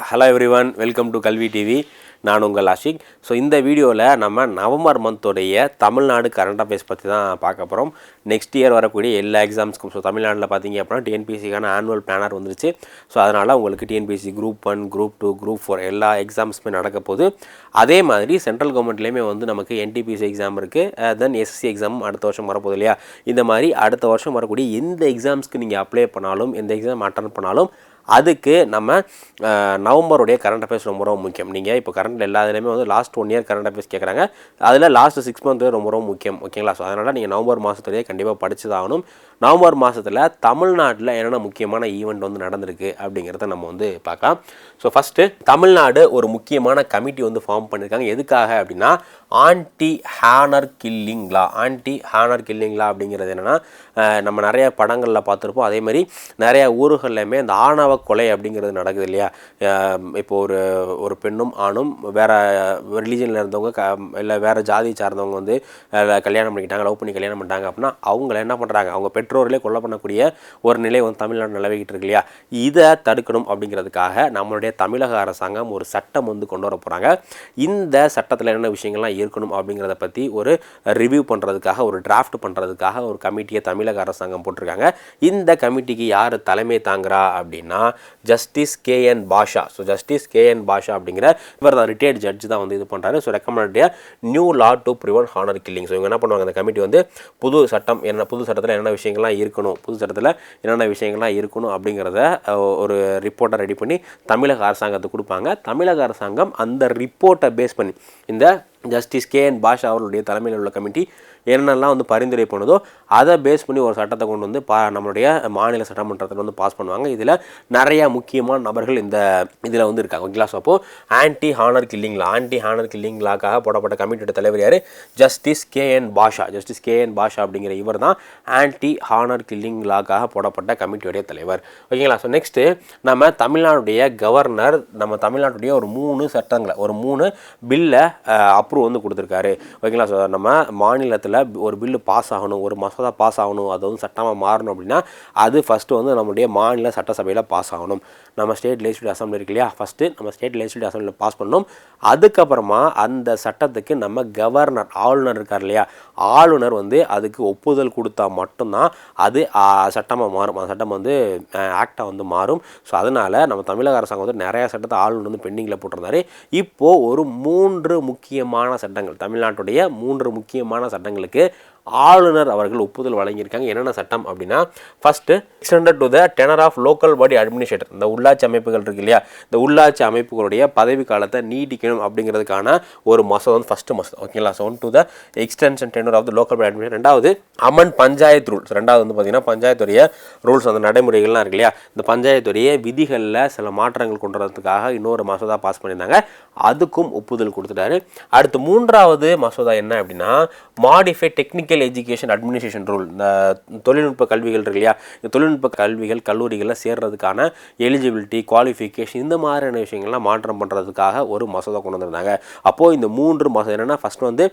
Hello everyone, welcome to கல்வி TV. நான் உங்கள் ஆஷிக். ஸோ இந்த வீடியோவில் நம்ம நவம்பர் மந்தோடைய தமிழ்நாடு கரண்ட் அஃபேர்ஸ் பற்றி தான் பார்க்க போகிறோம். நெக்ஸ்ட் இயர் வரக்கூடிய எல்லா எக்ஸாம்ஸ்க்கும். ஸோ தமிழ்நாட்டில் பார்த்தீங்க அப்படின்னா டிஎன்பிஎஸ்சிக்கான ஆனுவல் பிளானர் வந்துருச்சு. ஸோ அதனால் உங்களுக்கு டிஎன்பிஎஸ்சி குரூப் 1, குரூப் 2, குரூப் 4 எல்லா எக்ஸாம்ஸுமே நடக்க போகுது. அதே மாதிரி சென்ட்ரல் கவர்மெண்ட்லேயுமே வந்து நமக்கு என்டிபிஎஸ்சி எக்ஸாம் இருக்குது, தென் எஸ்எஸ்சி எக்ஸாம் அடுத்த வருஷம் வரப்போகுது இல்லையா. இந்த மாதிரி அடுத்த வருஷம் வரக்கூடிய எந்த எக்ஸாம்ஸ்க்கு நீங்கள் அப்ளை பண்ணாலும், எந்த எக்ஸாம் அட்டன் பண்ணாலும் அதுக்கு நம்ம நவம்பருடைய கரண்ட் அஃபேர்ஸ் ரொம்ப ரொம்ப முக்கியம். நீங்கள் இப்போ கரண்ட் எல்லா இதுலேயுமே வந்து லாஸ்ட் 1 இயர் கரண்ட் அஃபேர்ஸ் கேட்குறாங்க. அதில் லாஸ்ட் 6 மந்த் ரொம்ப ரொம்ப முக்கியம். ஓகேங்களா? ஸோ அதனால் நீங்கள் நவம்பர் மாதத்துலேயே கண்டிப்பாக படிச்சு தான் ஆகணும். நவம்பர் மாதத்தில் தமிழ்நாட்டில் என்னென்ன முக்கியமான ஈவெண்ட் வந்து நடந்திருக்கு அப்படிங்கிறத நம்ம வந்து பார்க்கலாம். ஸோ ஃபஸ்ட்டு தமிழ்நாடு ஒரு முக்கியமான கமிட்டி வந்து ஃபார்ம் பண்ணியிருக்காங்க. எதுக்காக அப்படின்னா ஆன்டி ஹானர் கில்லிங் லா. ஆன்டி ஹானர் கில்லிங் லா அப்படிங்கிறது என்னென்னா, நம்ம நிறைய படங்களில் பார்த்துருப்போம். அதே மாதிரி நிறைய ஊர்கள்லையுமே இந்த ஆணவ கொலை அப்படிங்கிறது நடக்குது இல்லையா. இப்போது ஒரு பெண்ணும் ஆணும் வேறு ரிலீஜனில் இருந்தவங்க இல்லை வேறு ஜாதி சார்ந்தவங்க வந்து கல்யாணம் பண்ணிக்கிட்டாங்க, லவ் பண்ணி கல்யாணம் பண்ணிட்டாங்க அப்படின்னா அவங்கள என்ன பண்ணுறாங்க, அவங்க பெற்றோர்களே கொலை பண்ணக்கூடிய ஒரு நிலை வந்து தமிழ்நாடு நிலவிக்கிட்டு இருக்கு இல்லையா. இதை தடுக்கணும் அப்படிங்கிறதுக்காக நம்மளுடைய தமிழக அரசாங்கம் ஒரு சட்டம் வந்து கொண்டு வர போகிறாங்க. இந்த சட்டத்தில் என்னென்ன விஷயங்கள்லாம் இருக்கணும் அப்படிங்கிறத பற்றி ஒரு ரிவ்யூ பண்ணுறதுக்காக, ஒரு டிராஃப்ட் பண்ணுறதுக்காக ஒரு கமிட்டியை தமிழக அரசாங்கம் போட்டிருக்காங்க. இந்த கமிட்டிக்கு யார் தலைமை தாங்குறா அப்படின்னா justice KN Basha. So justice KN Basha அப்படிங்கிற இவர் தான் ரிட்டையர்ட் ஜட்ஜ் தான் வந்து இது பண்ணுறாரு. So recommended new law to prevent honour killing. So இவங்க என்ன பண்ணுவாங்க, அந்த கமிட்டி வந்து புது சட்டத்தில் என்னென்ன விஷயங்கள்லாம் இருக்கணும், புது சட்டத்தில் என்னென்ன விஷயங்கள்லாம் இருக்கணும் அப்படிங்கிறத ஒரு ரிப்போர்ட்டை ரெடி பண்ணி தமிழக அரசாங்கத்துக்கு கொடுப்பாங்க. தமிழக அரசாங்கம் அந்த ரிப்போர்ட்டை பேஸ் பண்ணி இந்த ஜஸ்டிஸ் KN பாஷா அவர்களுடைய தலைமையில் உள்ள கமிட்டி என்னென்னலாம் வந்து பரிந்துரை பண்ணுதோ அதை பேஸ் பண்ணி ஒரு சட்டத்தை கொண்டு வந்து நம்மளுடைய மாநில சட்டமன்றத்தில் வந்து பாஸ் பண்ணுவாங்க. இதில் நிறையா முக்கியமான நபர்கள் இதில் வந்து இருக்காங்க. ஓகேங்களா? ஸோ அப்போது ஆன்டி ஹானர் கில்லிங் லாக்காக போடப்பட்ட கமிட்டியோட தலைவர் யார்? ஜஸ்டிஸ் KN பாஷா. ஜஸ்டிஸ் KN பாஷா அப்படிங்கிற இவர் தான் ஆன்டி ஹானர் கில்லிங் லாக்காக போடப்பட்ட கமிட்டியோடைய தலைவர். ஓகேங்களா? ஸோ நெக்ஸ்ட்டு நம்ம தமிழ்நாடுடைய கவர்னர் நம்ம தமிழ்நாட்டுடைய ஒரு 3 பில்லை அப்ரூவ் வந்து கொடுத்துருக்காரு. ஓகேங்களா? ஸோ நம்ம மாநிலத்தில் ஒரு பில்லு பாஸ் ஆகணும், ஒரு மசோதா பாஸ் ஆகணும், அது வந்து சட்டமாக மாறணும் அப்படின்னா அது ஃபஸ்ட்டு வந்து நம்மளுடைய மாநில சட்டசபையில் பாஸ் ஆகணும். நம்ம ஸ்டேட் லெஜிஸ்லேட்டிவ் அசம்பிளி இருக்கு இல்லையா, ஃபஸ்ட்டு நம்ம ஸ்டேட் லெஜிஸ்லேட்டிவ் அசம்பிளியில் பாஸ் பண்ணணும். அதுக்கப்புறமா அந்த சட்டத்துக்கு நம்ம கவர்னர், ஆளுநர் இருக்கார் இல்லையா, ஆளுநர் வந்து அதுக்கு ஒப்புதல் கொடுத்தா மட்டும்தான் அது சட்டமாக மாறும். அந்த சட்டம் வந்து ஆக்டாக வந்து மாறும். ஸோ அதனால் நம்ம தமிழக அரசாங்கம் வந்து நிறையா சட்டத்தை ஆளுநர் வந்து பெண்டிங்கில் போட்டிருந்தாரு. இப்போது ஒரு 3 முக்கியமான சட்டங்கள், தமிழ்நாட்டுடைய 3 முக்கியமான சட்டங்களுக்கு ஆளுநர் அவர்கள் ஒப்புதல் வழங்கியிருக்காங்க. என்னென்ன சட்டம் அப்படின்னா, first extended to the tenure of local body administrator. இந்த உள்ளாட்சி அமைப்புகள் இருக்கு இல்லையா, இந்த உள்ளாட்சி அமைப்புகளுடைய பதவி காலத்தை நீட்டிக்கணும் அப்படிங்கிறதுக்கான ஒரு மசோதா வந்து ஃபஸ்ட்டு மசோதா. ஓகேங்களா? So to the extension tenure of the local body administrator. ரெண்டாவது அமன் பஞ்சாயத்து ரூல்ஸ். ரெண்டாவது வந்து பார்த்தீங்கன்னா பஞ்சாயத்துடைய ரூல்ஸ், அந்த நடைமுறைகள்லாம் இருக்கு இல்லையா, இந்த பஞ்சாயத்துடைய விதிகளில் சில மாற்றங்கள் கொண்டு வரதுக்காக இன்னொரு மசோதா பாஸ் பண்ணியிருந்தாங்க. அதுக்கும் ஒப்புதல் கொடுத்துட்டாரு. அடுத்து 3வது மசோதா என்ன அப்படின்னா modify technical education administration rule. இந்த தொழில்நுட்ப கல்விகள் இருக்கு இல்லையா, இந்த தொழில்நுட்ப கல்விகள் கல்லூரிகளில் சேர்றதுக்கான எலிஜிபிலிட்டி, குவாலிஃபிகேஷன், இந்த மாதிரியான விஷயங்கள்லாம் மாற்றம் பண்ணுறதுக்காக ஒரு மசோதா கொண்டு வந்திருந்தாங்க. அப்போது இந்த 3 மசோதா என்னென்னா, ஃபஸ்ட் வந்து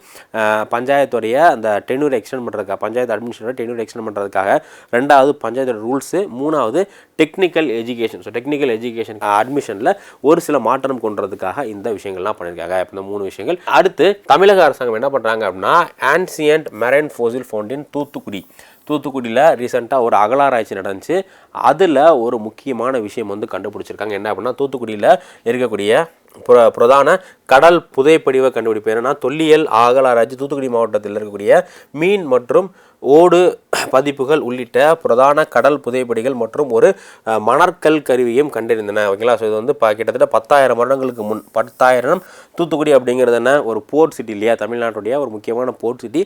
பஞ்சாயத்துடைய அந்த டென்யூர் எக்ஸ்டெண்ட் பண்ணுறதுக்காக, பஞ்சாயத்து அட்மினிஸ்ட்ரேட்டர் டென்யூர் எக்ஸ்டெண்ட் பண்ணுறதுக்காக, ரெண்டாவது பஞ்சாயத்து ரூல்ஸு, 3வது technical education. So technical education அட்மிஷனில் ஒரு சில மாற்றம் கொண்டுறதுக்காக இந்த விஷயங்கள்லாம் பண்ணியிருக்காங்க. இப்போ இந்த 3 விஷயங்கள். அடுத்து தமிழக அரசாங்கம் என்ன பண்ணுறாங்க அப்படின்னா ஆன்சியன்ட் மெரைன் ஃபோசில் ஃபவுண்டின் தூத்துக்குடியில் ரீசெண்டாக ஒரு அகழாராய்ச்சி நடந்துச்சு. அதில் ஒரு முக்கியமான விஷயம் வந்து கண்டுபிடிச்சிருக்காங்க. என்ன அப்படின்னா, தூத்துக்குடியில் இருக்கக்கூடிய பிரதான கடல் புதைப்படிவ கண்டுபிடிப்பு என்னன்னா, தொல்லியல் அகழாராய்ச்சி தூத்துக்குடி மாவட்டத்தில் இருக்கக்கூடிய மீன் மற்றும் ஓடு பதிப்புகள் உள்ளிட்ட பிரதான கடல் புதைப்படிகள் மற்றும் ஒரு மணற்கல் கருவியும் கண்டறிந்தன. ஓகேங்களா? ஸோ இது வந்து கிட்டத்தட்ட 10,000 வருடங்களுக்கு முன். 10,000 தூத்துக்குடி அப்படிங்கிறது என்ன, ஒரு போர்ட் சிட்டி இல்லையா, தமிழ்நாட்டுடைய ஒரு முக்கியமான போர்ட் சிட்டி.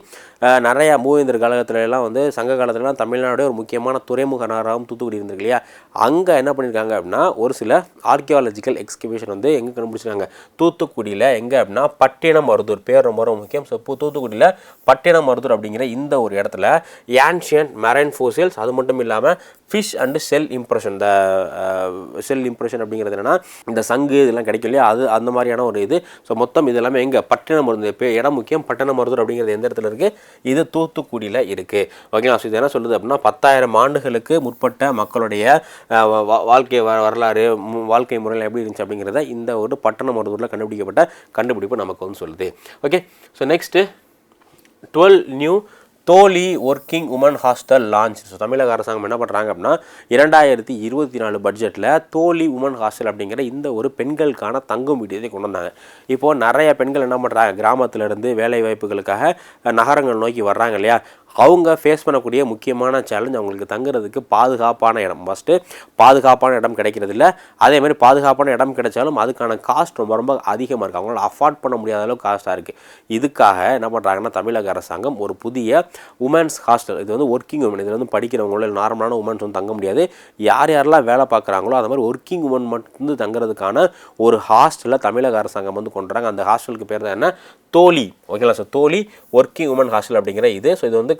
நிறையா மூவேந்தர் காலகட்டத்திலலாம் வந்து சங்க காலத்துலலாம் தமிழ்நாடுடைய ஒரு முக்கியமான துறைமுக நகராகவும் தூத்துக்குடி இருந்திருக்கு இல்லையா. அங்கே என்ன பண்ணியிருக்காங்க அப்படின்னா ஒரு சில ஆர்கியாலஜிக்கல் எக்ஸ்கவேஷன் வந்து எங்கே கண்டுபிடிச்சிருக்காங்க, தூத்துக்குடியில். எங்கே அப்படின்னா பட்டினமருதூர், பேர் ரொம்ப ரொம்ப முக்கியம். ஸோ தூத்துக்குடியில் பட்டினமருதூர் அப்படிங்கிற இந்த ஒரு இடத்துல காலகட்டத்தில் ஏன்ஷியன்ட் மெரைன் ஃபோசில்ஸ், அது மட்டும் இல்லாமல் ஃபிஷ் அண்டு செல் இம்ப்ரெஷன். இந்த செல் இம்ப்ரெஷன் அப்படிங்கிறது என்னென்னா இந்த சங்கு இதெல்லாம் கிடைக்கும் இல்லையா, அது அந்த மாதிரியான ஒரு இது. ஸோ மொத்தம் இது எல்லாமே எங்கே பட்டினமருதூர், இப்போ இடம் முக்கியம், பட்டினமருதூர் அப்படிங்கிறது எந்த இடத்துல இருக்குது, இது தூத்துக்குடியில் இருக்குது. ஓகேங்களா. ஸோ இது என்ன சொல்லுது அப்படின்னா 10,000 ஆண்டுகளுக்கு முற்பட்ட மக்களுடைய வாழ்க்கை வரலாறு, வாழ்க்கை முறையில் எப்படி இருந்துச்சு அப்படிங்கிறத இந்த ஒரு பட்டினமருதூரில் கண்டுபிடிக்கப்பட்ட கண்டுபிடிப்பு நமக்கு வந்து சொல்லுது. Okay. So next 12 new Thozhi working women hostel launch. So தமிழக அரசாங்கம் என்ன பண்ணுறாங்க அப்படின்னா 2024 பட்ஜெட்டில் தோழி உமன் ஹாஸ்டல் அப்படிங்கிற இந்த ஒரு பெண்களுக்கான தங்கும் விடுதியை கொண்டு வந்தாங்க. இப்போது நிறைய பெண்கள் என்ன பண்ணுறாங்க, கிராமத்திலேருந்து வேலை வாய்ப்புகளுக்காக நகரங்கள் நோக்கி வர்றாங்க இல்லையா, அவங்க ஃபேஸ் பண்ணக்கூடிய முக்கியமான சேலஞ்ச் அவங்களுக்கு தங்குறதுக்கு பாதுகாப்பான இடம். ஃபஸ்ட்டு பாதுகாப்பான இடம் கிடைக்கிறது இல்லை, அதேமாதிரி பாதுகாப்பான இடம் கிடைச்சாலும் அதுக்கான காஸ்ட் ரொம்ப ரொம்ப அதிகமாக இருக்குது, அவங்களால அஃபோர்ட் பண்ண முடியாத அளவுக்கு காஸ்ட்டாக இருக்குது. இதுக்காக என்ன பண்ணுறாங்கன்னா தமிழக அரசாங்கம் ஒரு புதிய உமன்ஸ் ஹாஸ்டல், இது வந்து ஒர்க்கிங் உமன், இதில் வந்து படிக்கிறவங்களோ நார்மலான உமன்ஸ் வந்து தங்க முடியாது, யாரெல்லாம் வேலை பார்க்குறாங்களோ அது மாதிரி ஒர்க்கிங் உமன் மட்டும் தங்குறதுக்கான ஒரு ஹாஸ்டலில் தமிழக அரசாங்கம் வந்து கொண்டு வராங்க. அந்த ஹாஸ்டலுக்கு பேர் தான் என்ன, தோழி. ஓகேங்களா. ஸோ தோழி ஒர்க்கிங் உமன் ஹாஸ்டல் அப்படிங்கிற இது. ஸோ இது வந்து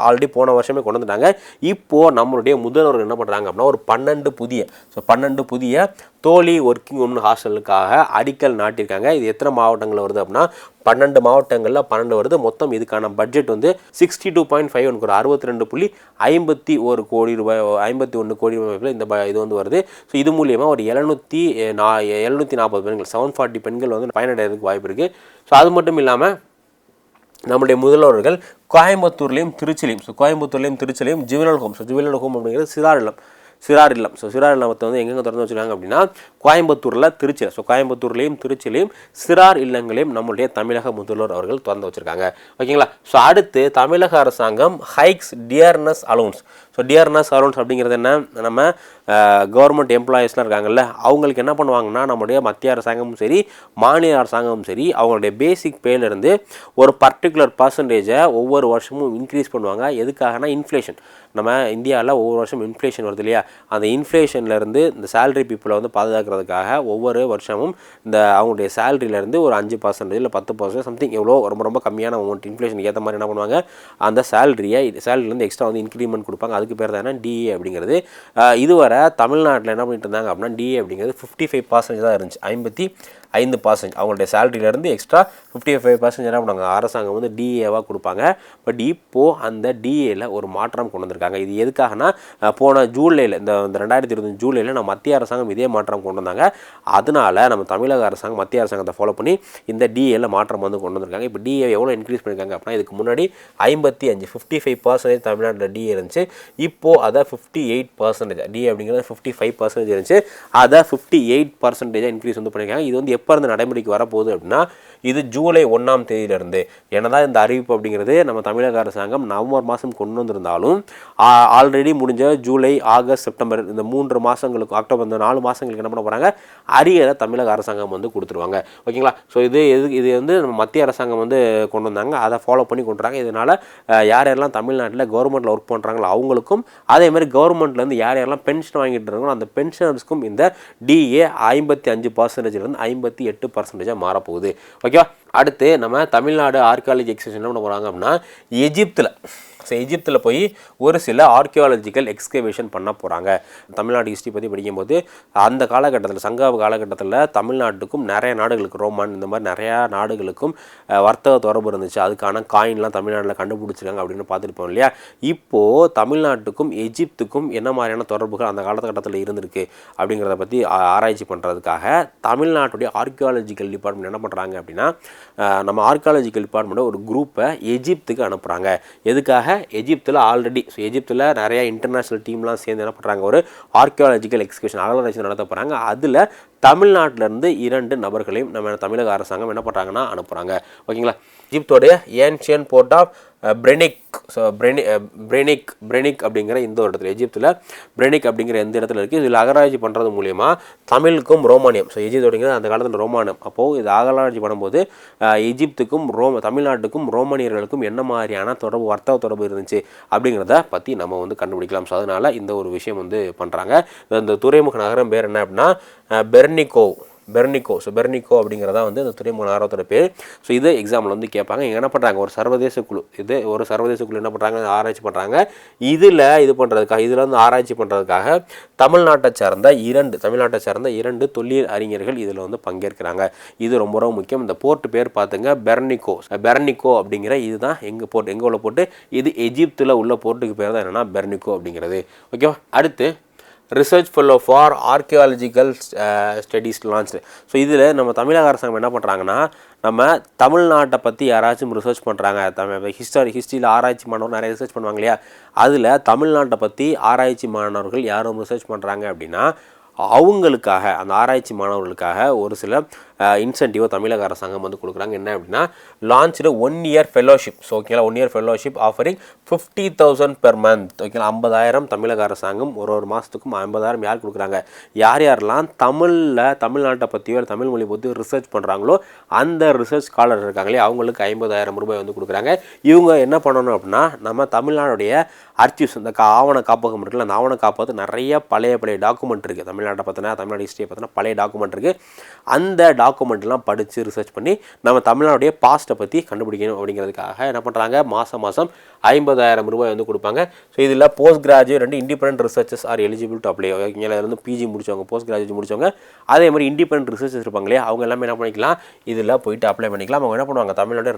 ஆல்ரெடி போன வருஷமே கொண்டு வந்துட்டாங்க. இப்போது நம்மளுடைய முதல்வர்கள் என்ன பண்ணுறாங்க அப்படின்னா ஒரு 12 புதிய தோழி ஒர்க்கிங் உமன் ஹாஸ்டலுக்காக அடிக்கல் நாட்டியிருக்காங்க. இது எத்தனை மாவட்டங்கள் வருது அப்படின்னா 12 மாவட்டங்களில் 12 வருது. மொத்தம் இதுக்கான பட்ஜெட் வந்து 62.51 crore, 62.51 கோடி ரூபாய், 51 கோடி ரூபாய் இந்த இது வந்து வருது. ஸோ இது மூலியமாக ஒரு 740 பெண்கள், 740 பெண்கள் வந்து பயனடைறதுக்கு வாய்ப்பு இருக்குது. ஸோ அது மட்டும் இல்லாமல் நம்முடைய முதல்வர்கள் கோயம்புத்தூர்லேயும் திருச்சிலையும் juvenile home. So juvenile home அப்படிங்கிறது சிறார் இல்லம். ஸோ சிறார் இல்லத்தை வந்து எங்கெங்கே திறந்து வச்சுருக்காங்க அப்படின்னா கோயம்புத்தூரில், திருச்சியில். ஸோ கோயம்புத்தூர்லேயும் திருச்சிலையும் சிறார் இல்லங்களையும் நம்மளுடைய தமிழக முதல்வர் அவர்கள் திறந்து வச்சுருக்காங்க. ஓகேங்களா. ஸோ அடுத்து தமிழக அரசாங்கம் hikes dearness allowance. So dearness allowance அப்படிங்கிறது என்ன, நம்ம கவர்மெண்ட் எம்ப்ளாயீஸ்லாம் இருக்காங்கல்ல, அவங்களுக்கு என்ன பண்ணுவாங்கன்னா நம்மளுடைய மத்திய அரசாங்கமும் சரி மாநில அரசாங்கமும் சரி அவங்களுடைய பேசிக் பேலேருந்து ஒரு பர்டிகுலர் பர்சன்டேஜை ஒவ்வொரு வருஷமும் இன்க்ரீஸ் பண்ணுவாங்க. எதுக்காகனா இன்ஃப்ளேஷன், நம்ம இந்தியாவில் ஒவ்வொரு வருஷம் இன்ஃப்ளேஷன் வருது இல்லையா, அந்த இன்ஃப்ளேஷன்லேருந்து இந்த சேலரி பீப்புளை வந்து பாதுகாக்கிறதுக்காக ஒவ்வொரு வருஷமும் இந்த அவங்களுடைய சேலரியிலேருந்து ஒரு 5% இல்லை 10% சம்திங், எவ்வளோ ரொம்ப ரொம்ப கம்மியான அமௌண்ட் இன்ஃப்ளேஷனுக்கு ஏற்ற மாதிரி என்ன பண்ணுவாங்க, அந்த சேலரியிலேருந்து எக்ஸ்ட்ரா வந்து இன்க்ரிமெண்ட் கொடுப்பாங்க. அதுக்கு பேர் தான் டிஏ அப்படிங்கிறது. இதுவரை தமிழ்நாட்டில் என்ன பண்ணிட்டு இருந்தாங்க அப்படின்னா டிஏ அப்படிங்கிறது 55% தான் இருந்துச்சு, 55% அவங்களுடைய சேலரியிலேருந்து எக்ஸ்ட்ரா 55% என்ன பண்ணுவாங்க, அரசாங்கம் வந்து டிஏவாக கொடுப்பாங்க. பட் இப்போது அந்த டிஏயில் ஒரு மாற்றம் கொண்டு வந்திருக்காங்க. இது எதுக்காகனா போன ஜூலையில், இந்த 2020 ஜூலையில் நம்ம மத்திய அரசாங்கம் இதே மாற்றம் கொண்டு வந்தாங்க. அதனால் நம்ம தமிழக அரசாங்கம் மத்திய அரசாங்கத்தை ஃபாலோ பண்ணி இந்த டிஏயில் மாற்றம் வந்து கொண்டு வந்திருக்காங்க. இப்போ டிஏ எவ்வளோ இன்க்ரீஸ் பண்ணியிருக்காங்க அப்படின்னா இதுக்கு முன்னாடி 55% தமிழ்நாட்டில் டிஏ இருந்துச்சு, இப்போது அதை 58%, டிஏ அப்படிங்கிறது 55% இருந்துச்சு, அதை 58% இன்க்ரீஸ் வந்து பண்ணியிருக்காங்க. இது வந்து எப்போ இருந்து நடைமுறைக்கு வரப்போகுது அப்படின்னா இது ஜூலை 1ஆம் தேதியிலிருந்து. என்னதான் இந்த அறிவிப்பு அப்படிங்கிறது நம்ம தமிழக அரசாங்கம் நவம்பர் மாதம் கொண்டு வந்திருந்தாலும் ஆல்ரெடி முடிஞ்ச ஜூலை, ஆகஸ்ட், செப்டம்பர் இந்த 3 மாதங்களுக்கு, அக்டோபர் இந்த 4 மாதங்களுக்கு என்ன பண்ண போகிறாங்க, அரியரை தமிழக அரசாங்கம் வந்து கொடுத்துருவாங்க. ஓகேங்களா. ஸோ இது வந்து நம்ம மத்திய அரசாங்கம் வந்து கொண்டு வந்தாங்க, அதை ஃபாலோ பண்ணி கொண்டுறாங்க. இதனால் யாரெல்லாம் தமிழ்நாட்டில் கவர்மெண்ட்டில் ஒர்க் பண்ணுறாங்களோ அவங்களுக்கும், அதேமாதிரி கவர்மெண்ட்லேருந்து யாரெல்லாம் பென்ஷன் வாங்கிட்டு இருக்காங்களோ அந்த பென்ஷனர்ஸ்க்கும் இந்த டிஏ 55%லேருந்து 58% மாறப்போகுது. ஓகேவா. அடுத்து நம்ம தமிழ்நாடு ஆர்கியாலஜி எக்ஸ்கவேஷன் என்ன பண்ண போகிறாங்க அப்படின்னா எஜிப்தில் போய் ஒரு சில ஆர்கியாலஜிக்கல் எக்ஸ்கவேஷன் பண்ண போகிறாங்க. தமிழ்நாடு ஹிஸ்ட்ரி பற்றி படிக்கும்போது அந்த காலகட்டத்தில், சங்க காலகட்டத்தில் தமிழ்நாட்டுக்கும் நிறைய நாடுகளுக்கு, ரோமான் இந்த மாதிரி நிறையா நாடுகளுக்கும் வர்த்தக தொடர்பு இருந்துச்சு. அதுக்கான காயின்லாம் தமிழ்நாட்டில் கண்டுபிடிச்சிருக்காங்க அப்படின்னு பார்த்துருப்போம் இல்லையா. இப்போது தமிழ்நாட்டுக்கும் எஜிப்துக்கும் என்ன மாதிரியான தொடர்புகள் அந்த காலகட்டத்தில் இருந்திருக்கு அப்படிங்கிறத பற்றி ஆராய்ச்சி பண்ணுறதுக்காக தமிழ்நாட்டுடைய ஆர்கியாலஜிக்கல் டிபார்ட்மெண்ட் என்ன பண்ணுறாங்க அப்படின்னா நம்ம ஆர்கியாலஜிக்கல் டிபார்ட்மெண்ட்டை ஒரு குரூப்பை எஜிப்துக்கு அனுப்புகிறாங்க. எதுக்காக, எஜிப்தில் ஆல்ரெடி எஜிப்தில் நிறையா இன்டர்நேஷ்னல் டீம்லாம் சேர்ந்து என்ன பண்ணுறாங்க, ஒரு ஆர்கியாலஜிக்கல் எக்ஸ்கவேஷன் அகழ்வாராய்ச்சி நடத்த போகிறாங்க. அதில் தமிழ்நாட்டிலேருந்து 2 நபர்களையும் நம்ம தமிழக அரசாங்கம் என்ன பண்ணுறாங்கன்னா அனுப்புகிறாங்க. ஓகேங்களா. எஜிப்தோடைய ஏன்ஷியன் போர்ட் ஆஃப் பிரெனிக். ஸோ பிரெனிக் அப்படிங்கிற இந்த ஒரு இடத்துல, எஜிப்தில் பிரெனிக் அப்படிங்கிற எந்த இடத்துல இருக்குது. இதில் அகராய்ச்சி பண்ணுறது மூலிமா தமிழுக்கும் ரோமானியம், ஸோ எஜிப்த் அப்படிங்கிறது அந்த காலத்தில் ரோமானியம், அப்போது இது அகராய்ச்சி பண்ணும்போது எஜிப்துக்கும் தமிழ்நாட்டுக்கும் ரோமானியர்களுக்கும் என்ன மாதிரியான தொடர்பு, வர்த்தக தொடர்பு இருந்துச்சு அப்படிங்கிறத பற்றி நம்ம வந்து கண்டுபிடிக்கலாம். ஸோ அதனால் இந்த ஒரு விஷயம் வந்து பண்ணுறாங்க. இந்த துறைமுக நகரம் பேர் என்ன அப்படின்னா பெர்னிக்கோ. ஸோ பெர்னிக்கோ அப்படிங்கிறதா வந்து இந்த துறைமுக நகரத்தோட பேர். ஸோ இது எக்ஸாம்பிள் வந்து கேட்பாங்க. இங்கே என்ன பண்ணுறாங்க, ஒரு சர்வதேச குழு, இது ஒரு சர்வதேச குழு என்ன பண்ணுறாங்க, ஆராய்ச்சி பண்ணுறாங்க. இதில் இது பண்ணுறதுக்காக, இதில் வந்து ஆராய்ச்சி பண்ணுறதுக்காக தமிழ்நாட்டை சார்ந்த இரண்டு தொல்லியல் அறிஞர்கள் இதில் வந்து பங்கேற்கிறாங்க. இது ரொம்ப ரொம்ப முக்கியம். இந்த போர்ட் பேர் பார்த்துங்க, பெர்னிக்கோ அப்படிங்கிற இதுதான் எங்கே உள்ள போர்ட்டு. இது எஜிப்தில் உள்ள போர்ட்டுக்கு பேர் தான் என்னென்னா பெர்னிக்கோ அப்படிங்கிறது. ஓகேவா. அடுத்து research fellow for archaeological studies launch. So இதில் நம்ம தமிழக அரசாங்கம் என்ன பண்ணுறாங்கன்னா, நம்ம தமிழ்நாட்டை பற்றி யாராச்சும் ரிசர்ச் பண்ணுறாங்க, ஹிஸ்ட்ரியில் ஆராய்ச்சி மாணவர்கள் நிறைய ரிசர்ச் பண்ணுவாங்க இல்லையா, அதில் தமிழ்நாட்டை பற்றி ஆராய்ச்சி மாணவர்கள் யாரும் ரிசர்ச் பண்ணுறாங்க அப்படின்னா அவங்களுக்காக, அந்த ஆராய்ச்சி மாணவர்களுக்காக ஒரு சில இன்சென்டிவோ தமிழக அரசாங்கம் வந்து கொடுக்குறாங்க. என்ன அப்படின்னா, லான்ச்டு 1 year ஃபெல்லோஷிப். ஸோ ஓகேங்களா, 1 year fellowship offering 50,000 per month. ஓகேங்களா, 50,000 தமிழக அரசாங்கம் ஒரு மாதத்துக்கும் 50,000 யார் கொடுக்குறாங்க, யாரெல்லாம் தமிழ்நாட்டை பற்றியோ தமிழ் மொழி பற்றியோ ரிசர்ச் பண்ணுறாங்களோ அந்த ரிசர்ச் ஸ்காலர் இருக்காங்களே அவங்களுக்கு 50,000 ரூபாய் வந்து கொடுக்குறாங்க. இவங்க என்ன பண்ணணும் அப்படின்னா, நம்ம தமிழ்நாடுடைய அர்ச்சிவ்ஸ், இந்த ஆவண காப்பகம் இருக்குல்ல, அந்த ஆவண காப்பகத்து நிறைய பழைய டாக்குமெண்ட் இருக்குது. தமிழ்நாட்டை பற்றினா, தமிழ்நாடு ஹிஸ்ட்ரியை பற்றினா பழைய டாக்குமெண்ட் இருக்குது. அந்த டாக்குமெண்ட்லாம் படித்து ரிசர்ச் பண்ணி நம்ம தமிழ்நாடுடைய பாஸ்ட்டை பற்றி கண்டுபிடிக்கணும் அப்படிங்கிறதுக்காக என்ன பண்ணுறாங்க, மாதம் 50,000 ரூபாய் வந்து கொடுப்பாங்க. ஸோ இதில் post graduate and independent researchers are eligible to apply. இங்கே வந்து பிஜி முடிச்சவங்க, போஸ்ட் கிராஜுவேட் முடிச்சவங்க, அதே மாதிரி இண்டிபெண்டன்ட் ரிசர்ச்சர்ஸ் இருப்பாங்க இல்லையா, அவங்க எல்லாமே என்ன பண்ணிக்கலாம், இதில் போயிட்டு அப்ளை பண்ணிக்கலாம். அவங்க என்ன பண்ணுவாங்க, தமிழோட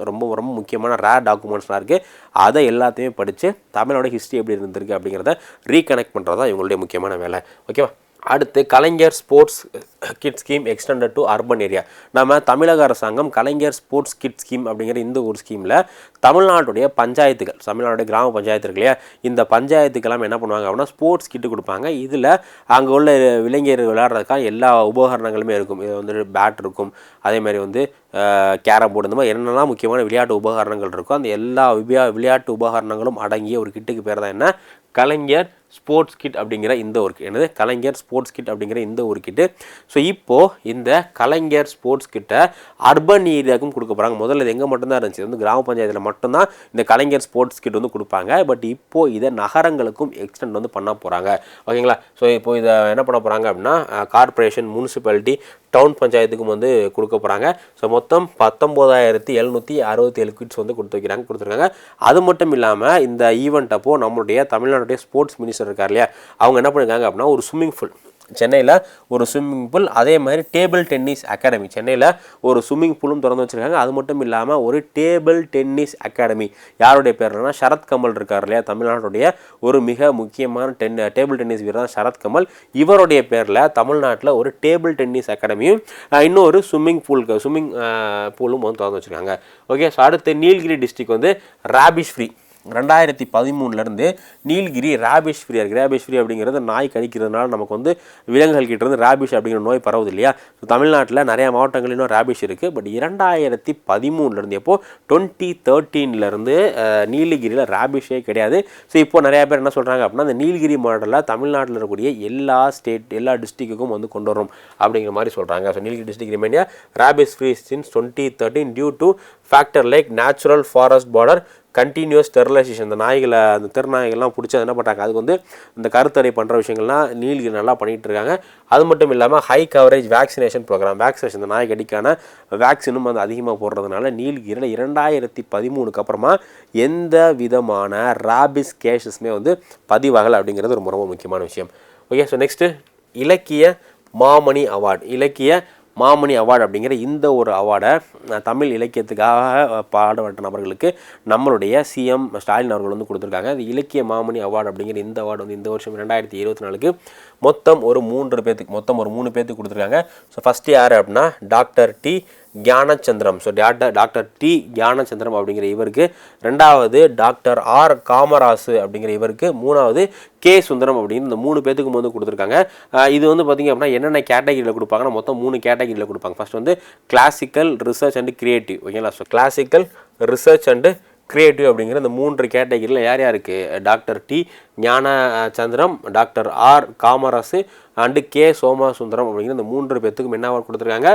ரொம்ப ரொம்ப முக்கியமான ரேர் டாக்குமெண்ட்ஸ்லாம் இருக்குது, அதை எல்லாத்தையுமே படித்து தமிழோட ஹிஸ்ட்ரி எப்படி இருந்திருக்கு அப்படிங்கிறத ரீகனெக்ட் பண்ணுறது தான் இவங்களுடைய முக்கியமான வேலை. ஓகேவா. அடுத்து Kalaignar sports kit scheme extended to urban area. நம்ம தமிழக அரசாங்கம் கலைஞர் ஸ்போர்ட்ஸ் கிட் ஸ்கீம் அப்படிங்கிற இந்த ஒரு ஸ்கீமில் தமிழ்நாட்டுடைய பஞ்சாயத்துகள், தமிழ்நாட்டுடைய கிராம பஞ்சாயத்து இருக்கு இல்லையா, இந்த பஞ்சாயத்துக்கெல்லாம் என்ன பண்ணுவாங்க அப்படின்னா ஸ்போர்ட்ஸ் கிட்டு கொடுப்பாங்க. இதில் அங்கே உள்ள இளைஞர்கள் விளையாடுறதுக்காக எல்லா உபகரணங்களுமே இருக்கும். இது வந்து பேட் இருக்கும், அதே மாதிரி வந்து கேரம் போர்டு, இந்த மாதிரி என்னெல்லாம் முக்கியமான விளையாட்டு உபகரணங்கள் இருக்கும், அந்த எல்லா விளையாட்டு உபகரணங்களும் அடங்கிய ஒரு கிட்டுக்கு பேர் தான் என்ன, கலைஞர் ஸ்போர்ட்ஸ் கிட் அப்படிங்கிற இந்த ஒரு கலைஞர் ஸ்போர்ட்ஸ் கிட் அப்படிங்கிற இந்த ஒரு கிட்டு. ஸோ இப்போது இந்த கலைஞர் ஸ்போர்ட்ஸ் கிட்டை அர்பன் ஏரியாவுக்கும் கொடுக்க போகிறாங்க. முதல்ல இது எங்கே மட்டும்தான் இருந்துச்சு, வந்து கிராம பஞ்சாயத்தில் மட்டும்தான் இந்த கலைஞர் ஸ்போர்ட்ஸ் கிட் வந்து கொடுப்பாங்க. பட் இப்போது இதை நகரங்களுக்கும் எக்ஸ்டெண்ட் வந்து பண்ண போகிறாங்க. ஓகேங்களா. ஸோ இப்போ இதை என்ன பண்ண போகிறாங்க அப்படின்னா, கார்பரேஷன், முனிசிபாலிட்டி, டவுன் பஞ்சாயத்துக்கும் வந்து கொடுக்க போகிறாங்க. ஸோ மொத்தம் 19,767 கிட்ஸ் வந்து கொடுத்துருக்காங்க. அது மட்டும் இல்லாமல் இந்த ஈவெண்ட் அப்போது நம்மளுடைய தமிழ்நாட்டுடைய ஸ்போர்ட்ஸ் மினிஸ்டர் இருக்கார் இல்லையா, அவங்க என்ன பண்ணியிருக்காங்க அப்படின்னா, ஒரு ஸ்விம்மிங் பூல் சென்னையில், ஒரு ஸ்விம்மிங் பூல், அதே மாதிரி டேபிள் டென்னிஸ் அகாடமி சென்னையில் ஒரு ஸ்விம்மிங் பூலும் திறந்து வச்சுருக்காங்க. அது மட்டும் இல்லாமல் ஒரு டேபிள் டென்னிஸ் அகாடமி, யாருடைய பேர்னா சரத் கமல் இருக்கார் இல்லையா, தமிழ்நாட்டுடைய ஒரு மிக முக்கியமான டேபிள் டென்னிஸ் வீரர் தான் சரத் கமல். இவருடைய பேரில் தமிழ்நாட்டில் ஒரு டேபிள் டென்னிஸ் அகாடமியும் இன்னொரு ஸ்விம்மிங் பூலும் வந்து திறந்து வச்சுருக்காங்க. ஓகே. ஸோ அடுத்து நீலகிரி டிஸ்ட்ரிக்ட் வந்து ரேபிஷ் ஃப்ரீ. 2013 நீலகிரி ரேபிஷ் ஃப்ரீயாக இருக்குது. ரேபிஷ் ஃப்ரீ அப்படிங்கிறது நாய் கடிக்கிறதுனால நமக்கு வந்து விலங்குகள் கிட்டேருந்து ரேபிஷ் அப்படிங்கிற நோய் பரவுது இல்லையா. ஸோ தமிழ்நாட்டில் நிறைய மாவட்டங்கள் இன்னும் ரேபிஷ் இருக்குது. பட் 2013 எப்போது 2013 நீலகிரியில் ரேபிஷே கிடையாது. ஸோ இப்போ நிறையா பேர் என்ன சொல்கிறாங்க அப்படின்னா, அந்த நீலகிரி மாவட்டத்தில் தமிழ்நாட்டில் இருக்கக்கூடிய எல்லா டிஸ்ட்ரிக்ட்டுக்கும் வந்து கொண்டு வரும் அப்படிங்கிற மாதிரி சொல்கிறாங்க. So Nilgiri district remains rabies free since 2013 due to factor like natural forest border, continuous sterilization. இந்த நாய்களை, அந்த தெருநாய்கள்லாம் பிடிச்சி என்ன பண்ணுறாங்க, அதுக்கு வந்து இந்த கருத்தடை பண்ணுற விஷயங்கள்லாம் நீலகிரி நல்லா பண்ணிகிட்டு இருக்காங்க. அது மட்டும் இல்லாமல் high coverage vaccination programme, vaccination, இந்த நாய் கடிக்கான வேக்சினும் வந்து அதிகமாக போடுறதுனால நீலகிரியில் 2013 அப்புறமா எந்த விதமான ரேபிஸ் கேசஸ்மே வந்து பதிவாகலை அப்படிங்கிறது ரொம்ப ரொம்ப முக்கியமான விஷயம். ஓகே. ஸோ நெக்ஸ்ட்டு இலக்கிய மாமணி அவார்டு அப்படிங்கிற இந்த ஒரு அவார்டை தமிழ் இலக்கியத்துக்காக பாடுபட்ட நபர்களுக்கு நம்மளுடைய சிஎம் ஸ்டாலின் அவர்கள் வந்து கொடுத்துருக்காங்க. இது இலக்கிய மாமணி அவார்டு அப்படிங்கிற இந்த அவார்டு வந்து இந்த வருஷம் 2024 மொத்தம் ஒரு 3 பேர்த்துக்கு கொடுத்துருக்காங்க. ஸோ ஃபஸ்ட்டு யார் அப்படின்னா doctor D Gnanachandram. So doctor D Gnanachandram அப்படிங்கிற இவருக்கு, ரெண்டாவது டாக்டர் ஆர் காமராசு அப்படிங்கிற இவருக்கு, மூணாவது கே சுந்தரம் அப்படிங்கிற இந்த 3 பேத்துக்கும் வந்து கொடுத்துருக்காங்க. இது வந்து பார்த்திங்க அப்படின்னா என்னென்ன கேட்டகிரியில் கொடுப்பாங்கன்னா, மொத்தம் 3 கேட்டகிரியில் கொடுப்பாங்க. ஃபர்ஸ்ட் வந்து கிளாசிக்கல், ரிசர்ச் அண்ட் கிரியேட்டிவ். ஓகேங்களா. So classical, research and creative அப்படிங்கிற இந்த 3 கேட்டகிரியில் யாருக்கு, doctor D Gnanachandram, doctor R Kamarasu and K Somasundaram அப்படிங்கிற இந்த 3 பேத்துக்கும் என்ன அவார்டு கொடுத்துருக்காங்க,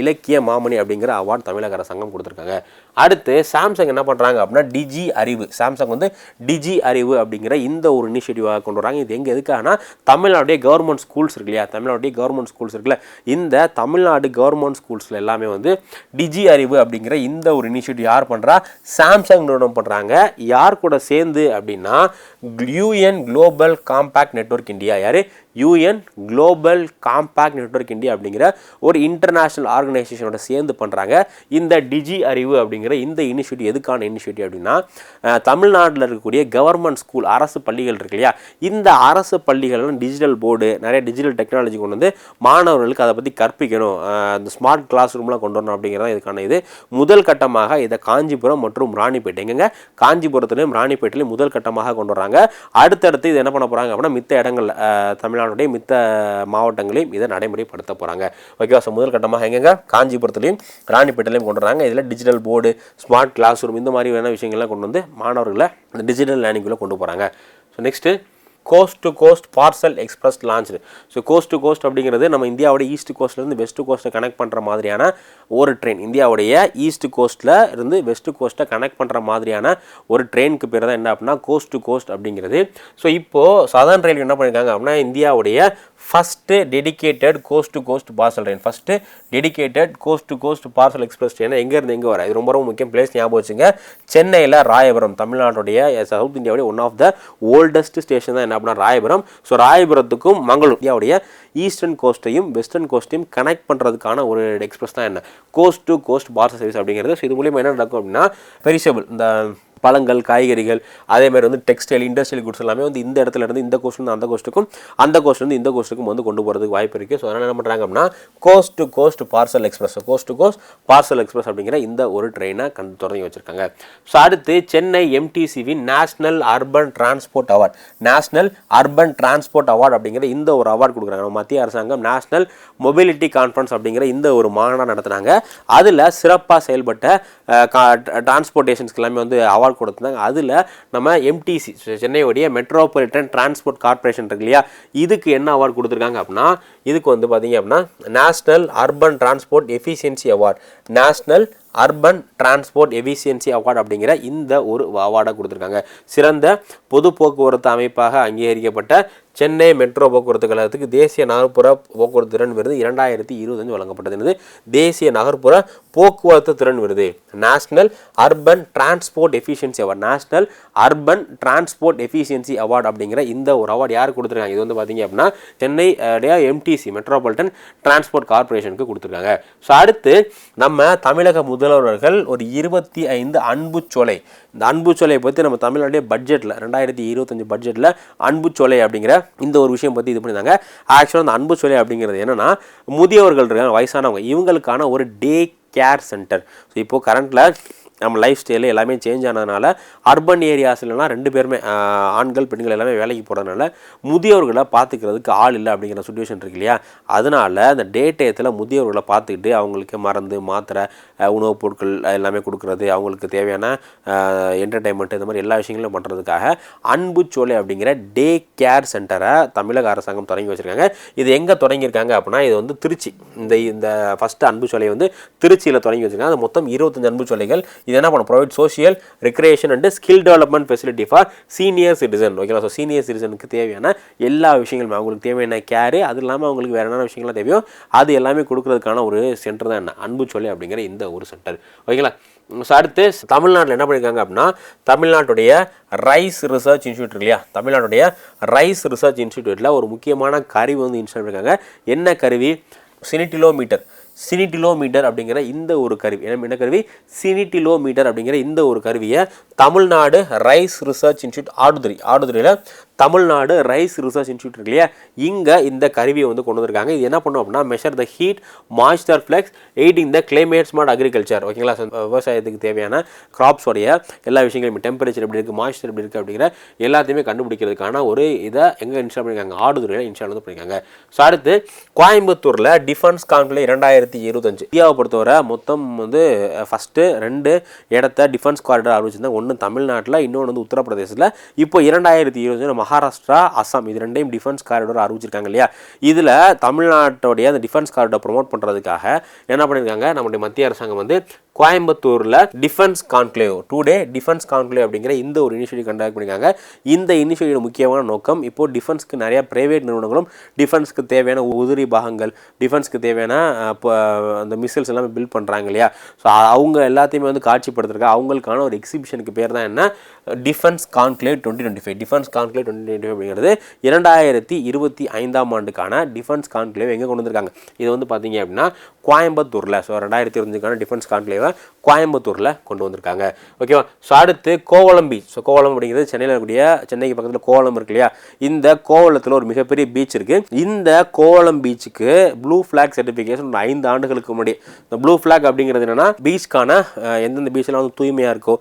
இலக்கிய மாமணி அப்படிங்கிற அவார்டு தமிழக அரசாங்கம் கொடுத்துருக்காங்க. அடுத்து சாம்சங் என்ன பண்ணுறாங்க அப்படின்னா டிஜி அறிவு, சாம்சங் வந்து டிஜி அறிவு அப்படிங்கிற இந்த ஒரு இனிஷியேட்டிவாக கொண்டு வராங்க. இது எங்கே எதுக்காகனா தமிழ்நாடுடைய கவர்மெண்ட் ஸ்கூல்ஸ் இருக்கு இல்லையா, தமிழ்நாடுடைய கவர்மெண்ட் ஸ்கூல்ஸ் இருக்குல்ல, இந்த தமிழ்நாடு கவர்மெண்ட் ஸ்கூல்ஸில் எல்லாமே வந்து டிஜி அறிவு அப்படிங்கிற இந்த ஒரு இனிஷியேட்டிவ் யார் பண்ணுறா, சாம்சங் நிறுவனம் பண்ணுறாங்க. யார் கூட சேர்ந்து அப்படின்னா UN global compact network India, யார் UN global compact network India அப்படிங்கிற ஒரு இன்டர்நேஷ்னல் ஆர்கனைசேஷனோட சேர்ந்து பண்ணுறாங்க இந்த டிஜி அறிவு அப்படிங்கிற இந்த இனிஷியேட்டிவ். எதுக்கான இனிஷியேட்டிவ் அப்படின்னா தமிழ்நாட்டில் இருக்கக்கூடிய கவர்மெண்ட் ஸ்கூல் அரசு பள்ளிகள் இருக்கு இல்லையா, இந்த அரசு பள்ளிகளும் டிஜிட்டல் போர்டு நிறைய டிஜிட்டல் டெக்னாலஜி கொண்டு வந்து மாணவர்களுக்கு அதை பற்றி கற்பிக்கணும், அந்த ஸ்மார்ட் கிளாஸ் ரூம்லாம் கொண்டு வரணும் அப்படிங்கிறத இதுக்கான இது. முதல் கட்டமாக இதை காஞ்சிபுரம் மற்றும் ராணிப்பேட்டை, எங்கெங்க காஞ்சிபுரத்துலையும் ராணிப்பேட்டையிலையும் முதல் கட்டமாக கொண்டு வராங்க. அடுத்தடுத்து இது என்ன பண்ண போகிறாங்க அப்படின்னா மித்த இடங்கள் தமிழ்நாடு மித்த மாவட்டங்களையும் இதை நடைமுறைப்படுத்த போகிறாங்க. ஓகேவா. ஸோ முதல் கட்டமாக எங்கெங்க காஞ்சிபுரத்துலையும் ராணிப்பேட்டையிலையும் கொண்டு வராங்க. இதில் digital board, smart class room இந்த மாதிரியான விஷயங்கள்லாம் கொண்டு வந்து மாணவர்களை இந்த டிஜிட்டல் லேர்னிங்குள்ளே கொண்டு போகிறாங்க. So next coast to coast parcel express launch. So coast to coast அப்படிங்கிறது நம்ம இந்தியாவோட ஈஸ்ட் கோஸ்ட்லேருந்து வெஸ்ட் கோஸ்ட்டை கனெக்ட் பண்ணுற மாதிரியான ஒரு ட்ரெயின். இந்தியாவுடைய ஈஸ்ட் கோஸ்ட்டில் இருந்து வெஸ்ட் கோஸ்ட்டை கனெக்ட் பண்ணுற மாதிரியான ஒரு ட்ரெயினுக்கு பேர் தான் என்ன அப்படின்னா கோஸ்ட் டு கோஸ்ட் அப்படிங்கிறது. ஸோ இப்போது சதர்ன் ரயில்வே என்ன பண்ணியிருக்காங்க அப்படின்னா இந்தியாவுடைய first dedicated coast to coast parcel train, first dedicated coast to coast parcel express train எங்கேருந்து எங்கே வர, இது ரொம்ப ரொம்ப முக்கியம் பிளேஸ் ஞாபகம் வச்சுங்க. சென்னையில் ராயபுரம், தமிழ்நாட்டுடைய சவுத் இந்தியாவுடைய one of the oldest station தான் என்ன அப்படின்னா ராயபுரம். ஸோ ராயபுரத்துக்கும் மங்களூர், இந்தியாவுடைய ஈஸ்டர்ன் கோஸ்ட்டையும் வெஸ்டர்ன் கோஸ்ட்டையும் கனெக்ட் பண்ணுறதுக்கான ஒரு எக்ஸ்பிரஸ் தான் என்ன coast to coast parcel service அப்படிங்கிறது. ஸோ இது மூலியமாக என்ன நடக்கும் அப்படின்னா பெரிஷபிள், இந்த பழங்கள், காய்கறிகள், அதேமாதிரி வந்து டெக்ஸ்டைல், இண்டஸ்ட்ரியல் குட்ஸ் எல்லாமே வந்து இந்த இடத்துல இருந்து இந்த கோஸ்ட்லேருந்து அந்த கோஸ்ட்டுக்கும், அந்த கோஸ்ட்லேருந்து இந்த கோஸ்ட்டுக்கும் வந்து கொண்டு போகிறதுக்கு வாய்ப்பு இருக்குது. ஸோ அதனால் என்ன பண்ணுறாங்க அப்படின்னா coast to coast parcel express, coast to coast parcel express அப்படிங்கிற இந்த ஒரு ட்ரெயினை தொடங்கி வச்சுருக்காங்க. ஸோ அடுத்து சென்னை எம்டிசிவின் national urban transport award, national urban transport award அப்படிங்கிற இந்த ஒரு அவார்டு கொடுக்குறாங்க. மத்திய அரசாங்கம் நேஷனல் மொபிலிட்டி கான்ஃபரன்ஸ் அப்படிங்கிற இந்த ஒரு மாநாடு நடத்துனாங்க. அதில் சிறப்பாக செயல்பட்ட டிரான்ஸ்போர்ட்டேஷன்ஸ்க்கு எல்லாமே வந்து அவார்டு கொடுத்தாங்க. அதில் நம்ம எம்டிசி சென்னையுடைய மெட்ரோபாலிட்டன் டிரான்ஸ்போர்ட் கார்பரேஷன் இருக்கு இல்லையா, இதுக்கு என்ன அவார்டு கொடுத்துருக்காங்க அப்படின்னா இதுக்கு வந்து பார்த்தீங்க அப்படின்னா national urban transport efficiency award, national urban transport efficiency award அப்படிங்கிற இந்த ஒரு அவார்டை கொடுத்துருக்காங்க. சிறந்த பொது போக்குவரத்து அமைப்பாக அங்கீகரிக்கப்பட்ட சென்னை மெட்ரோ போக்குவரத்து கழகத்துக்கு தேசிய நகர்ப்புற போக்குவரத்து திறன் விருது 2025 வழங்கப்பட்டது. தேசிய நகர்ப்புற போக்குவரத்து திறன் விருது national urban transport efficiency award, national urban transport efficiency award அப்படிங்கிற இந்த ஒரு அவார்டு யார் கொடுத்துருக்காங்க, இது வந்து பார்த்தீங்க அப்படின்னா சென்னை எம்டிசி மெட்ரோபாலிட்டன் டிரான்ஸ்போர்ட் கார்பரேஷனுக்கு கொடுத்துருக்காங்க. ஸோ அடுத்து நம்ம தமிழக முதல்வர்கள் ஒரு 25 அன்புச்சோலை, இந்த அன்புச்சோலையை பற்றி நம்ம தமிழ்நாட்டுடைய பட்ஜெட்டில் 2025 பட்ஜெட்டில் அன்புச்சோலை அப்படிங்கிற இந்த ஒரு விஷயம் பற்றி இது பண்ணியிருந்தாங்க. ஆக்சுவலாக அந்த அன்புச்சோலை அப்படிங்கிறது என்னென்னா முதியவர்கள் இருக்காங்க, வயசானவங்க, இவங்களுக்கான ஒரு டே கேர் சென்டர். ஸோ இப்போது கரண்ட்டில் நம்ம லைஃப் ஸ்டைலு எல்லாமே சேஞ்ச் ஆனதுனால அர்பன் ஏரியாஸ்லாம் 2 பேருமே ஆண்கள் பெண்கள் எல்லாமே வேலைக்கு போகிறதுனால முதியோர்களை பார்த்துக்கிறதுக்கு ஆள் இல்லை அப்படிங்கிற சுச்சுவேஷன் இருக்கு இல்லையா, அதனால் அந்த டே டயத்தில் முதியோர்களை பார்த்துக்கிட்டு அவங்களுக்கு மருந்து, மாத்திரை, உணவுப் பொருட்கள் எல்லாமே கொடுக்குறது, அவங்களுக்கு தேவையான என்டர்டைன்மெண்ட் இந்த மாதிரி எல்லா விஷயங்களும் பண்ணுறதுக்காக அன்புச்சோலை அப்படிங்கிற டே கேர் சென்டரை தமிழக அரசாங்கம் தொடங்கி வச்சுருக்காங்க. இது எங்கே தொடங்கியிருக்காங்க அப்படின்னா இது வந்து திருச்சி, இந்த ஃபஸ்ட்டு அன்புச்சோலை வந்து திருச்சியில் தொடங்கி வச்சுருக்காங்க. அது மொத்தம் 25 அன்புச்சோலைகள். இது என்ன பண்ணும், provide social recreation and skill development facility for senior citizen. ஓகேங்களா. ஸோ சீனியர் சிட்டிசனுக்கு தேவையான எல்லா விஷயங்களுமே, அவங்களுக்கு தேவையான கேரு, அது இல்லாமல் அவங்களுக்கு வேறு என்னென்ன விஷயங்கள்லாம் தேவையோ அது எல்லாமே கொடுக்கறதுக்கான ஒரு சென்டர் தான் என்ன அன்புச்சோலை அப்படிங்கிற இந்த ஒரு சென்டர். ஓகேங்களா. ஸோ அடுத்து தமிழ்நாட்டில் என்ன பண்ணியிருக்காங்க அப்படின்னா தமிழ்நாட்டுடைய ரைஸ் ரிசர்ச் இன்ஸ்டியூட் இருக்கு இல்லையா, தமிழ்நாட்டுடைய ரைஸ் ரிசர்ச் இன்ஸ்டியூட்டில் ஒரு முக்கியமான கருவி வந்து இன்ஸ்டால் பண்ணியிருக்காங்க. என்ன கருவி, சினிட்டிலோமீட்டர் அப்படிங்கிற இந்த ஒரு கருவி. என்ன கருவி, சினிட்டிலோமீட்டர் அப்படிங்கிற இந்த ஒரு கருவியை தமிழ்நாடு ரைஸ் ரிசர்ச் இன்ஸ்டியூட் ஆடுதுறையில் தமிழ்நாடு ரைஸ் ரிசர்ச் இன்ஸ்டியூட் இருக்கு இல்லையா, இங்கே இந்த கருவியை வந்து கொண்டு வந்திருக்காங்க. இது என்ன பண்ணும் அப்படின்னா measure the heat moisture flex aiding the climate smart agriculture. ஓகேங்களா. விவசாயத்துக்கு தேவையான கிராப்ஸோடைய எல்லா விஷயங்களும் டெம்பரேச்சர் எப்படி இருக்குது, மாய்ஸ்டர் எப்படி இருக்குது அப்படிங்கிற எல்லாத்தையுமே கண்டுபிடிக்கிறதுக்கான ஒரு இதை எங்கே இன்ஸ்டால் பண்ணியிருக்காங்க, ஆடுதுறையில் இன்ஸ்டால் வந்து பண்ணியிருக்காங்க. ஸோ அடுத்து கோயம்புத்தூரில் டிஃபென்ஸ் கான்க்ளேவ் 2025 இந்தியாவை பொறுத்தவரை மொத்தம் வந்து ஃபஸ்ட்டு 2 இடத்த டிஃபென்ஸ் காரிடார் அறிவிச்சிருந்தாங்க. ஒன்று தமிழ்நாட்டில், இன்னொன்று வந்து உத்தரப்பிரதேசத்தில். இப்போ 2020 நம்ம மகாராஷ்டிரா, அசாம் இது ரெண்டையும் டிஃபென்ஸ் காரிடோர் அறிவிச்சிருக்காங்க இல்லையா. இதில் தமிழ்நாட்டோடைய அந்த டிஃபென்ஸ் காரிடோர் ப்ரொமோட் பண்ணுறதுக்காக என்ன பண்ணியிருக்காங்க, நம்முடைய மத்திய அரசாங்கம் வந்து கோயம்புத்தூரில் டிஃபென்ஸ் கான்க்ளேவ் 2 டே டிஃபென்ஸ் கான்க்ளேவ் அப்படிங்கிற இந்த ஒரு இனிஷியேட்டிவ் கண்டக்ட் பண்ணியிருக்காங்க. இந்த இனிஷியேட்டிவ் முக்கியமான நோக்கம் இப்போது டிஃபென்ஸ்க்கு நிறையா பிரைவேட் நிறுவனங்களும் டிஃபென்ஸ்க்கு தேவையான உதிரி பாகங்கள், டிஃபென்ஸ்க்கு தேவையான அந்த மிசைல்ஸ் எல்லாமே பில்ட் பண்ணுறாங்க இல்லையா. ஸோ அவங்க எல்லாத்தையுமே வந்து காட்சிப்படுத்துறதுக்கு அவங்களுக்கான ஒரு எக்ஸிபிஷனுக்கு பேர் தான் என்ன, டிஃபென்ஸ் கான்க்ளேவ் 2025. டிஃபென்ஸ் கான்க்ளேவ் 2025 அப்படிங்கிறது 2025ஆம் ஆண்டுக்கான டிஃபென்ஸ் கான்க்ளேவ் எங்கே கொண்டு வந்திருக்காங்க. இது வந்து பார்த்தீங்க அப்படின்னா கோயம்புத்தூரில், ஸோ 2025க்கான டிஃபென்ஸ் கான்க்ளேவை கோயம்புத்தூரில் கொண்டு வந்திருக்காங்க. ஓகேவா. ஸோ அடுத்து கோவளம் பீச். ஸோ கோவளம் அப்படிங்கிறது சென்னையில் இருக்கக்கூடிய, சென்னைக்கு பக்கத்தில் கோவளம் இருக்கு இல்லையா. இந்த கோவளத்தில் ஒரு மிகப்பெரிய பீச் இருக்குது. இந்த கோவளம் பீச்சுக்கு ப்ளூ ஃப்ளாக் சர்டிஃபிகேஷன் 5 ஆண்டுகளுக்கு முன்னாடி. இந்த ப்ளூ ஃப்ளாக் அப்படிங்கிறது என்னென்னா, பீச்சுக்கான எந்தெந்த பீச்செலாம் வந்து தூய்மையாக இருக்கோ,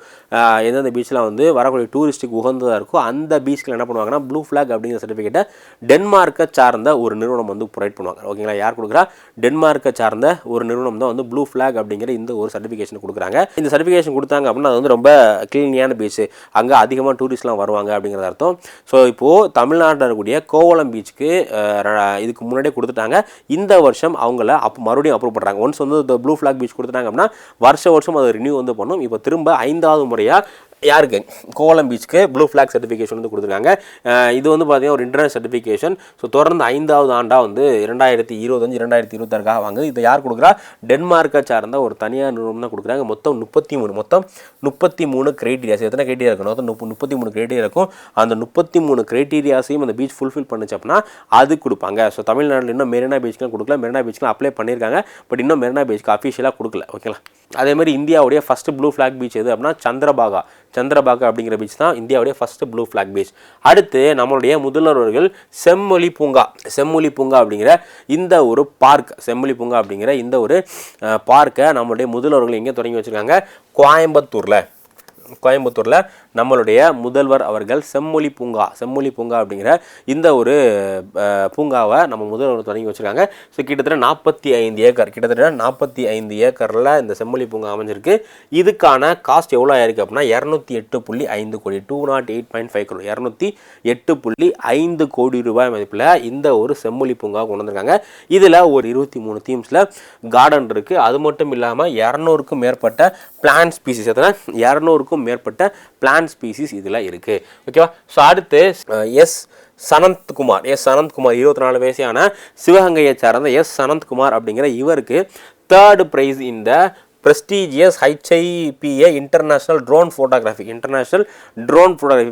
எந்தெந்த பீச்செலாம் வந்து வரக்கூடிய டூரிஸ்ட்டுக்கு உகந்ததாக இருக்கோ அந்த பீச்சில் என்ன பண்ணுவாங்கன்னா ப்ளூ ஃப்ளாக் அப்படிங்கிற சர்டிஃபிகேட்டை டென்மார்க்கை சார்ந்த ஒரு நிறுவனம் வந்து ப்ரொவைட் பண்ணுவாங்க. ஓகேங்களா. யார் கொடுக்குறா, டென்மார்க்கை சார்ந்த ஒரு நிறுவனம் தான் வந்து ப்ளூ ஃப்ளாக் அப்படிங்கிற இந்த ஒரு சர்டிஃபிகேஷன் கொடுக்குறாங்க. இந்த சர்டிஃபிகேஷன் கொடுத்தாங்க அப்படின்னா அது வந்து ரொம்ப க்ளீனியான பீச், அங்கே அதிகமாக டூரிஸ்ட்லாம் வருவாங்க அப்படிங்கிறது அர்த்தம். ஸோ இப்போது தமிழ்நாட்டில் இருக்கக்கூடிய கோவளம் பீச்சுக்கு இதுக்கு முன்னாடியே கொடுத்துட்டாங்க. இந்த வருஷம் அவங்கள மறுபடியும் அப்ரூவ் பண்ணுறாங்க. ஒன்ஸ் வந்து இந்த ப்ளூ ஃப்ளாக் பீச் கொடுத்துட்டாங்க அப்படின்னா வருஷம் அது ரினியூ வந்து பண்ணும். இப்போ திரும்ப 5வது முறையாக யாருக்கு, கோவளம் பீச்சுக்கு ப்ளூ ஃப்ளாக் சர்டிஃபிகேஷன் வந்து கொடுத்துருக்காங்க. இது வந்து பார்த்தீங்கன்னா ஒரு இன்டர்நேஷனல் சர்டிஃபிகேஷன். ஸோ தொடர்ந்து 5வது ஆண்டாக வந்து 2025 2026 வாங்குது. இதை யார் கொடுக்குறா, டென்மார்க்கை சார்ந்த ஒரு தனியார் நிறுவனம் தான் கொடுக்குறாங்க. மொத்தம் 33 கிரைட்டீரியாஸ். எத்தனை கிரைட்டீரியா இருக்கும், மொத்தம் 33 கிரைட்டீரியா இருக்கும். அந்த 33 கிரைட்டீரியாஸையும் அந்த பீச் ஃபுல்ஃபில் பண்ணுச்சு அப்படின்னா அது கொடுப்பாங்க. ஸோ தமிழ்நாட்டில் இன்னும் மெரினா பீச்சுக்கு கொடுக்கல, மெரினா பீச்சுக்கு அப்ளை பண்ணியிருக்காங்க, பட் இன்னும் மெரினா பீச்சுக்கு அஃபிஷியலாக கொடுக்கல. ஓகேங்களா. அதே மாதிரி இந்தியாவுடைய ஃபர்ஸ்ட் ப்ளூ ஃப்ளாக் பீச் எது அப்படின்னா சந்திரபாகா அப்படிங்கிற பீச் தான் இந்தியாவுடைய ஃபர்ஸ்ட் ப்ளூ ஃப்ளாக் பீச். அடுத்து நம்மளுடைய முதல்வர்கள் செம்மொழி பூங்கா அப்படிங்கிற இந்த ஒரு பார்க், செம்மொழி பூங்கா அப்படிங்கிற இந்த ஒரு பார்க்கை நம்மளுடைய முதல்வர்கள் எங்கே தொடங்கி வச்சுருக்காங்க, கோயம்புத்தூரில் நம்மளுடைய முதல்வர் அவர்கள் செம்மொழி பூங்கா அப்படிங்கிற இந்த ஒரு பூங்காவை நம்ம முதல்வர் தொடங்கி வச்சுருக்காங்க. ஸோ கிட்டத்தட்ட 45 ஏக்கரில் இந்த செம்மொழி பூங்கா அமைஞ்சிருக்கு. இதுக்கான காஸ்ட் எவ்வளோ ஆயிருக்கு அப்படின்னா 208.5 கோடி, 208.5 crore, 208.5 கோடி ரூபாய் மதிப்பில் இந்த ஒரு செம்மொழி பூங்கா கொண்டு வந்திருக்காங்க. இதில் ஒரு 23 தீம்ஸில் கார்டன் இருக்குது. அது மட்டும் இல்லாமல் 200க்கும் மேற்பட்ட பிளான்ட் ஸ்பீசிஸ், 200க்கும் மேற்பட்ட பிளான்ட் ஸ்பீசிஸ் இதில் இருக்குது. ஓகேவா. ஸோ அடுத்து சனந்த்குமார் 24 வயசான சிவகங்கையை சார்ந்த சனந்த்குமார் அப்படிங்கிற இவருக்கு 3rd பிரைஸ் இந்த prestigious HIPA international drone photography.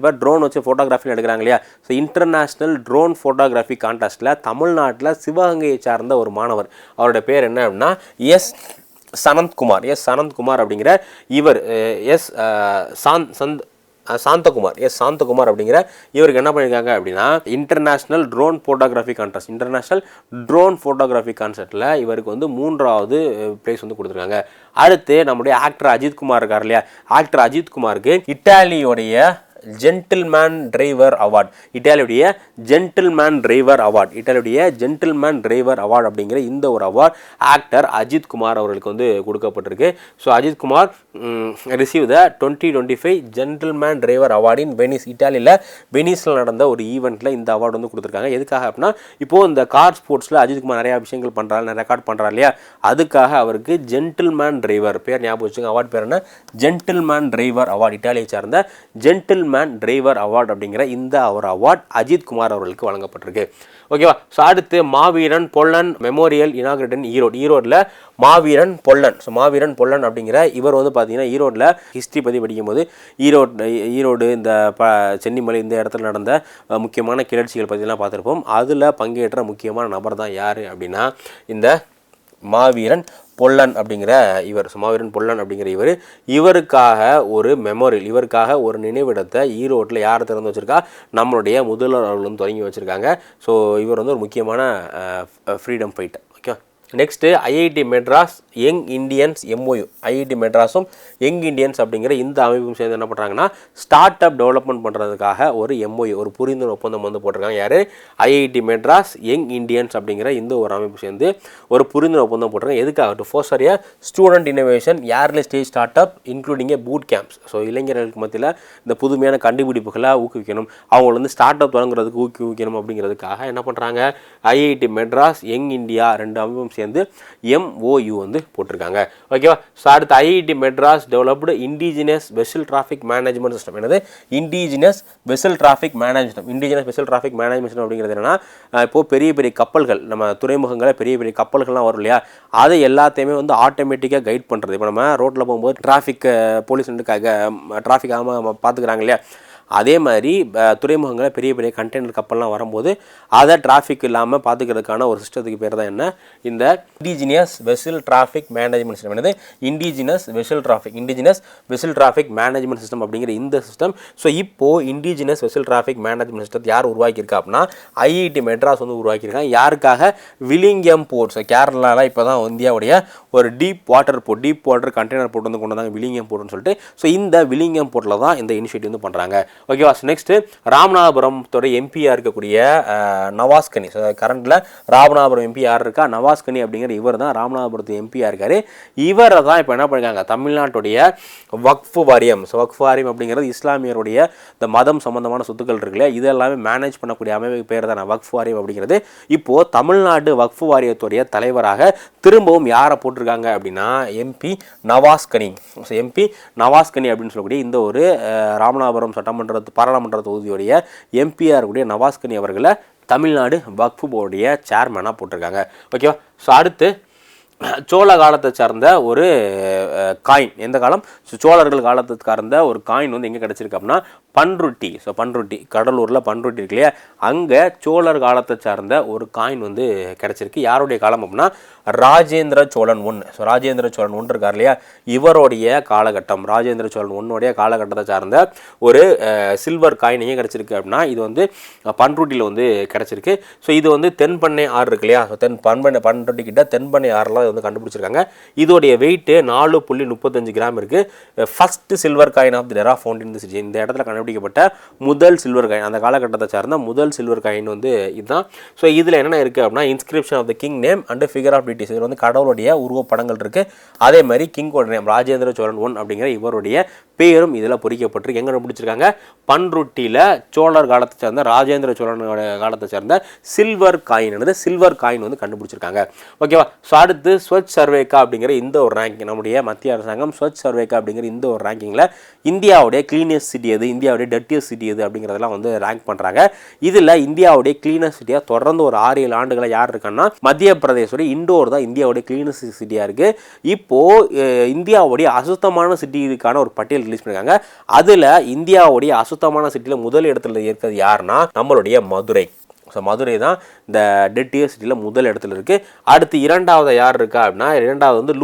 இப்போ ட்ரோன் வச்சு ஃபோட்டோகிராஃபி எடுக்கிறாங்க இல்லையா. ஸோ இன்டர்நேஷ்னல் ட்ரோன் ஃபோட்டோகிராஃபி கான்டெஸ்ட்டில் தமிழ்நாட்டில் சிவகங்கையை சார்ந்த ஒரு மாணவர், அவருடைய பேர் என்ன அப்படின்னா சனந்த்குமார் அப்படிங்கிற இவர் சாந்தகுமார் அப்படிங்கிற இவருக்கு என்ன பண்ணியிருக்காங்க அப்படின்னா இன்டர்நேஷ்னல் ட்ரோன் ஃபோட்டோகிராஃபி கான்டெஸ்ட்டில் இவருக்கு வந்து 3வது பிரைஸ் வந்து கொடுத்துருக்காங்க. அடுத்து நம்முடைய ஆக்டர் அஜித்குமார் இருக்கார் இல்லையா. ஆக்டர் அஜித்குமாருக்கு இட்டாலியோடைய ஜென்டில்மேன் டிரைவர் அவார்ட் அப்படிங்கிற இந்த ஒரு அவார்ட் ஆக்டர் அஜித்குமார் அவர்களுக்கு வந்து கொடுக்கப்பட்டிருக்கு. So Ajithkumar receive the 2025 gentleman driver award in Venice. வெனிஸில் நடந்த ஒரு ஈவெண்ட்டில் இந்த அவார்டு வந்து கொடுத்துருக்காங்க. எதுக்காக அப்படின்னா இப்போது இந்த கார் ஸ்போர்ட்ஸில் அஜித்குமார் நிறையா விஷயங்கள் பண்ணுறாரு, நிறைய ரெக்கார்ட் பண்ணுறாரு இல்லையா. அதுக்காக அவருக்கு ஜென்டில்மேன் டிரைவர் பேர் ஞாபகம் வச்சுங்க. அவார்ட் பேர் என்ன, ஜென்டில்மேன் டிரைவர் அவார்ட், இட்டாலியை சார்ந்த ஜென்டில்மேன் டிரைவர் அவார்ட் அப்படிங்கிற இந்த ஒரு அவார்ட் அஜித்குமார் அவர்களுக்கு வழங்கப்பட்டிருக்கு. ஓகேவா. ஸோ அடுத்து மாவீரன் பொல்லன் மெமோரியல் இனாகிரேட் ஈரோடில் மாவீரன் பொல்லன் அப்படிங்கிற இவர் வந்து பார்த்தீங்கன்னா ஈரோடில் ஹிஸ்ட்ரி பற்றி படிக்கும்போது ஈரோடு இந்த சென்னிமலை இந்த இடத்துல நடந்த முக்கியமான கிளர்ச்சிகள் பற்றிலாம் பார்த்துருப்போம். அதில் பங்கேற்ற முக்கியமான நபர் தான் யார் அப்படின்னா இந்த மாவீரன் பொல்லன் அப்படிங்கிற இவருக்காக ஒரு மெமோரியல், இவருக்காக ஒரு நினைவிடத்தை ஈரோட்டில் யார் திறந்து வச்சுருக்கா, நம்மளுடைய முதல்வர் அவர்கள் வந்து தொடங்கி வச்சுருக்காங்க. ஸோ இவர் வந்து ஒரு முக்கியமான freedom fighter. Okay. Next IIT Madras young Indians MOU. IIT மெட்ராஸும் யங் இண்டியன்ஸ் அப்படிங்கிற இந்த அமைப்பும் சேர்ந்து என்ன பண்ணுறாங்கன்னா ஸ்டார்ட் அப் டெவலப்மெண்ட் பண்ணுறதுக்காக ஒரு எம்ஓயு, ஒரு புரிந்துணர்வு ஒப்பந்தம் வந்து போட்டிருக்காங்க. யார்? ஐஐடி மெட்ராஸ் யங் இண்டியன்ஸ் அப்படிங்கிற இந்த ஒரு அமைப்பு சேர்ந்து ஒரு புரிந்துணர்வு ஒப்பந்தம் போட்டிருக்காங்க. எதுக்காக? To Foster A student innovation early stage start up including A boot camps. So இளைஞர்களுக்கு மத்தியில் இந்த புதுமையான கண்டுபிடிப்புகளை ஊக்குவிக்கணும், அவங்களை வந்து ஸ்டார்ட் அப் தொடங்குறதுக்கு ஊக்குவிக்கணும் அப்படிங்கிறதுக்காக என்ன பண்ணுறாங்க, ஐஐடி மெட்ராஸ் யங் இந்தியா ரெண்டு அமைப்பும் சேர்ந்து எம்ஓயு வந்து போட்டிருக்காங்க. ஓகேவா? ஸோ அடுத்து IIT Madras developed indigenous vessel traffic management system. என்னது? Indigenous vessel traffic management. Indigenous vessel traffic management system அப்படிங்கிறது என்னன்னா, இப்போது பெரிய பெரிய கப்பல்கள், நம்ம துறைமுகங்களில் பெரிய பெரிய கப்பல்கள்லாம் வரும் இல்லையா, அதை எல்லாத்தையுமே வந்து ஆட்டோமேட்டிக்காக கைட் பண்ணுறது. இப்போ நம்ம ரோட்டில் போகும்போது டிராஃபிக் போலீஸ் வந்து டிராஃபிக் ஆகாமல் பார்த்துக்கிறாங்க இல்லையா, அதே மாதிரி துறைமுகங்களில் பெரிய பெரிய கண்டெய்னர் கப்பல்லாம் வரும்போது அதை டிராஃபிக் இல்லாமல் பார்த்துக்கிறதுக்கான ஒரு சிஸ்டத்துக்கு பேர் தான் என்ன, இந்த indigenous vessel traffic management system. என்னது? Indigenous vessel traffic management system அப்படிங்கிற இந்த சிஸ்டம். ஸோ இப்போது இண்டிஜினஸ் வெசல் டிராஃபிக் மேனேஜ்மெண்ட் சிஸ்டத்தை யார் உருவாக்கியிருக்கா அப்படின்னா ஐஐடி மெட்ராஸ் வந்து உருவாக்கியிருக்காங்க. யாருக்காக? வில்லிங்கம் போர்ட். ஸோ கேரளாவில் இப்போ தான் இந்தியாவுடைய ஒரு டீப் வாட்டர் கண்டெய்னர் போர்ட் வந்து கொண்டு வந்தாங்க, வில்லிங்கம் போர்ட்னு சொல்லிட்டு. ஸோ இந்த வில்லிங்கம் போர்ட்டில் தான் இந்த இனிஷியேட்டிவ் வந்து பண்ணுறாங்க. ஓகேவா? நெக்ஸ்ட்டு ராமநாதபுரத்தோட எம்பியாக இருக்கக்கூடிய நவாஸ்கனி. ஸோ கரண்டில் ராமநாதபுரம் எம்பி யார் இருக்கா? நவாஸ்கனி அப்படிங்கிற இவர் தான் ராமநாதபுரத்து எம்பியாக இருக்கார். இவரை தான் இப்போ என்ன பண்ணியிருக்காங்க, தமிழ்நாட்டுடைய வக்ஃப் வாரியம். ஸோ வக்ஃப் வாரியம் அப்படிங்கிறது இஸ்லாமியருடைய இந்த மதம் சம்பந்தமான சொத்துக்கள் இருக்குல்ல, இது எல்லாமே மேனேஜ் பண்ணக்கூடிய அமைப்பு பேர் தான் வக்ஃப் வாரியம் அப்படிங்கிறது. இப்போது தமிழ்நாடு வக்ஃப் வாரியத்துடைய தலைவராக திரும்பவும் யாரை போட்டிருக்காங்க அப்படின்னா MP Navas Kani. So MP Navas Kani அப்படின்னு சொல்லக்கூடிய இந்த ஒரு ராமநாதபுரம் பாராளுமன்ற தொகுதியுடைய எம்பியாக இருக்கக்கூடிய நவாஸ்கனி அவர்களை தமிழ்நாடு வக்ஃப் போர்டைய சேர்மனாக போட்டிருக்காங்க. ஓகேவா? ஸோ அடுத்து சோழ காலத்தை சார்ந்த ஒரு காயின். எந்த காலம்? சோழர்கள் காலத்தை சார்ந்த ஒரு காயின் வந்து எங்கே கிடச்சிருக்கு அப்படின்னா பன்ருட்டி. ஸோ பன்ருட்டி, கடலூரில் பன்ருட்டி இருக்கு இல்லையா, அங்கே சோழர் காலத்தை சார்ந்த ஒரு காயின் வந்து கிடச்சிருக்கு. யாருடைய காலம் அப்படின்னா ராஜேந்திர சோழன் 1. ஸோ ராஜேந்திர சோழன் 1 இருக்கார் இல்லையா, இவருடைய காலகட்டம், ராஜேந்திர சோழன் 1உடைய காலகட்டத்தை சார்ந்த ஒரு சில்வர் காயின் எங்கே கிடச்சிருக்கு அப்படின்னா இது வந்து பன்ருட்டியில் வந்து கிடச்சிருக்கு. ஸோ இது வந்து தென்பண்ணை ஆறு இருக்கு இல்லையா, ஸோ பன்ருட்டி கிட்ட தென்பண்ணை ஆறுலாம் வந்து கண்டுபிடிச்சிருக்காங்க. இதோடைய வெயிட்டு 4.35 கிராம் இருக்குது. First silver coin of the era found in the city. இந்த இடத்துல கண்டுபிடிக்கப்பட்ட முதல் சில்வர் காயின், அந்த காலகட்டத்தை சார்ந்த முதல் சில்வர் காயின் வந்து இதுதான். ஸோ இதில் என்னென்ன இருக்குது அப்படின்னா inscription of the king name and figure of deities. இதில் வந்து கடவுளுடைய உருவப்படங்கள் இருக்குது. அதே மாதிரி கிங்கோட நேம் ராஜேந்திர சோழன் 1 அப்படிங்கிற இவருடைய பேரும் இதில் பொறிக்கப்பட்டு எங்கே கண்டுபிடிச்சிருக்காங்க, பன்ருட்டியில் சோழர் காலத்தை சேர்ந்த ராஜேந்திர சோழனோட காலத்தை சேர்ந்த சில்வர் காயின் வந்து கண்டுபிடிச்சிருக்காங்க. ஓகேவா? ஸோ அடுத்து ஸ்வச் சர்வேக்கா அப்படிங்கிற இந்த ஒரு ரேங்கிங், நம்முடைய மத்திய அரசாங்கம் ஸ்வச் சர்வேக்கா அப்படிங்கிற இந்த ஒரு ரேங்கிங்கில் இந்தியாவுடைய கிளீனஸ்ட் சிட்டி எது, இந்தியாவுடைய டர்ட்டியஸ்ட் சிட்டி எது அப்படிங்கிறதெல்லாம் வந்து ரேங்க் பண்ணுறாங்க. இதில் இந்தியாவுடைய கிளீனஸ்ட் சிட்டியாக தொடர்ந்து ஒரு 6-7 ஆண்டுகளை யார் இருக்கான்னா மத்திய பிரதேசோட இண்டோர் தான் இந்தியாவுடைய கிளீனஸ்ட் சிட்டியாக இருக்குது. இப்போது இந்தியாவுடைய அசுத்தமான சிட்டிக்கான ஒரு பட்டியல் ரிலீஸ் பண்ணியிருக்காங்க. அதில் இந்தியாவுடைய அசுத்தமான சிட்டியில் முதல் இடத்துல இருக்கிறது யாருன்னா நம்மளுடைய மதுரை. ஸோ மதுரை தான் இந்த டெட்டியர் சிட்டியில் முதல் இடத்துல இருக்குது. அடுத்து இரண்டாவது யார் இருக்கா அப்படின்னா இரண்டாவது வந்து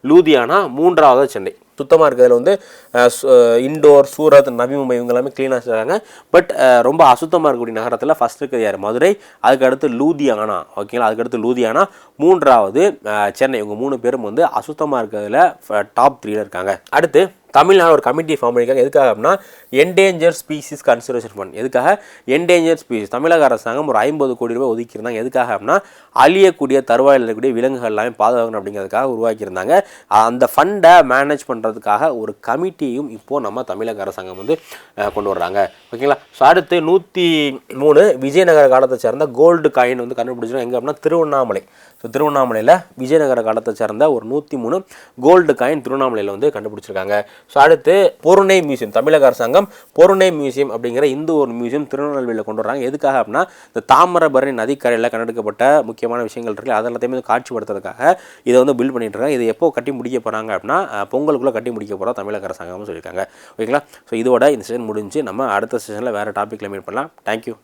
லூதியானா, மூன்றாவது சென்னை. சுத்தமாக இருக்கிறதுல வந்து இண்டோர், சூரத், நவி மும்பை இவங்க எல்லாமே க்ளீனாக வச்சுருக்காங்க. பட் ரொம்ப அசுத்தமாக இருக்கக்கூடிய நகரத்தில் ஃபஸ்ட் இருக்கிறது யார்? மதுரை. அதுக்கடுத்து லூதியானா. ஓகேங்களா? அதுக்கடுத்து லூதியானா, மூன்றாவது சென்னை. இவங்க 3 பேரும் வந்து அசுத்தமாக இருக்கிறதுல டாப் 3ல இருக்காங்க. அடுத்து தமிழ்நாடு ஒரு கமிட்டி ஃபார்ம் பண்ணியிருக்காங்க. எதுக்காக அப்படின்னா என்டேஞ்சர் ஸ்பீசிஸ் கன்சர்வேஷன் ஃபண்ட். எதுக்காக? Endanger species. தமிழக அரசாங்கம் ஒரு 50 கோடி ரூபாய் ஒதுக்கியிருந்தாங்க. எதுக்காக அப்படின்னா அழியக்கூடிய தருவாயில் இருக்கக்கூடிய விலங்குகள் எல்லாமே பாதுகாக்கணும் அப்படிங்கிறதுக்காக உருவாக்கியிருந்தாங்க. அந்த ஃபண்டை மேனேஜ் பண்ணுறதுக்காக ஒரு கமிட்டியும் இப்போது நம்ம தமிழக அரசாங்கம் வந்து கொண்டு வர்றாங்க. ஓகேங்களா? ஸோ அடுத்து 103 விஜயநகர காலத்தை சேர்ந்த கோல்டு காயின் வந்து கண்டுபிடிச்சிடும். எங்கே அப்படின்னா திருவண்ணாமலை. ஸோ திருவண்ணாமலையில் விஜயநகர காலத்தை சேர்ந்த ஒரு 103 கோல்டு காயின் திருவண்ணாமலையில் வந்து கண்டுபிடிச்சிருக்காங்க. ஸோ அடுத்து பொருணை மியூசியம். தமிழக அரசாங்கம் பொருணை மியூசியம் அப்படிங்கிற இந்த ஒரு மியூசியம் திருநெல்வேலியில் கொண்டு வராங்க. எதுக்காக அப்படின்னா இந்த தாமிரபரணி நதிக்கரையில் கண்டெடுக்கப்பட்ட முக்கியமான விஷயங்கள் இருக்குது, அதெல்லாத்தையுமே காட்சிப்படுத்துறதுக்காக இதை வந்து பில்ட் பண்ணிட்டு இருக்காங்க. இதை எப்போ கட்டி முடிக்க போகிறாங்க அப்படின்னா பொங்கலுக்குள்ளே கட்டி முடிக்க போகிறோம் தமிழக அரசாங்கம்னு சொல்லியிருக்காங்க. ஓகேங்களா? ஸோ இதோட இந்த செஷன் முடிஞ்சு நம்ம அடுத்த செஷனில் வேறு டாப்பிக்கில் மீட் பண்ணலாம். தேங்க்யூ.